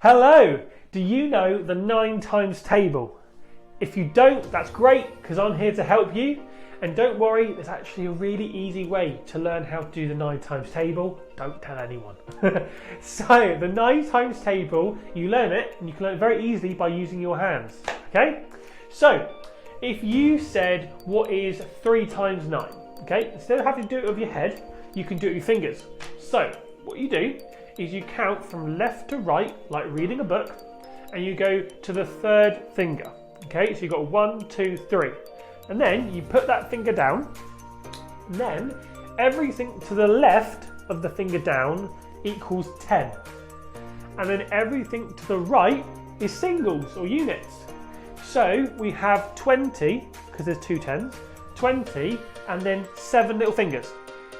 Hello! Do you know the 9 times table? If you don't, that's great because I'm here to help you. And don't worry, there's actually a really easy way to learn how to do the 9 times table. Don't tell anyone. So the 9 times table, you learn it and you can learn it very easily by using your hands. Okay? So if you said, what is 3 times 9? Okay, instead of having to do it with your head, you can do it with your fingers. So what you do is you count from left to right, like reading a book, and you go to the 3rd finger. Okay, so you've got 1, 2, 3. And then you put that finger down, and then everything to the left of the finger down equals 10. And then everything to the right is singles or units. So we have 20, because there's 2 10s, 20, and then 7 little fingers.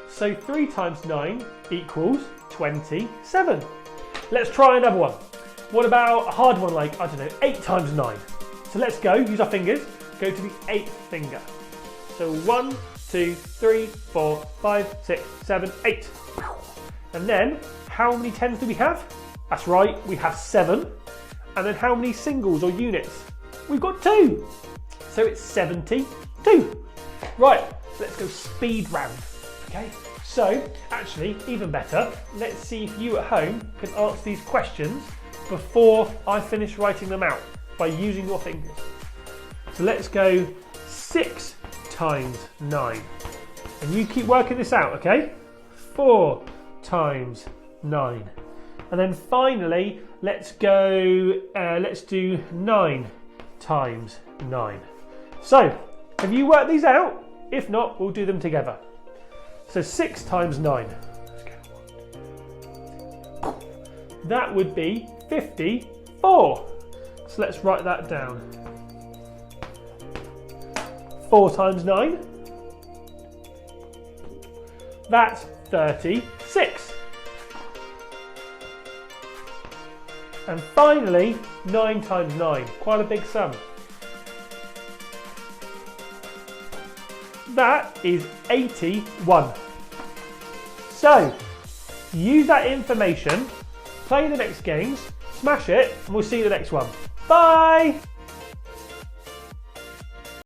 So 3 times 9 equals 27. Let's try another one. What about a hard one like, I don't know, 8 times 9? So let's go, use our fingers, go to the 8th finger. So 1, 2, 3, 4, 5, 6, 7, 8. And then, how many 10s do we have? That's right, we have 7. And then how many singles or units? We've got 2. So it's 72. Right, let's go speed round. Okay, so actually, even better, let's see if you at home can answer these questions before I finish writing them out by using your fingers. So let's go 6 times 9. And you keep working this out, okay? 4 times 9. And then finally, let's do 9 times 9. So, have you worked these out? If not, we'll do them together. So 6 times 9. That would be 54. So let's write that down. 4 times 9. That's 36. And finally, 9 times 9. Quite a big sum. That is 81. So, use that information, play the next games, smash it, and we'll see you in the next one. Bye!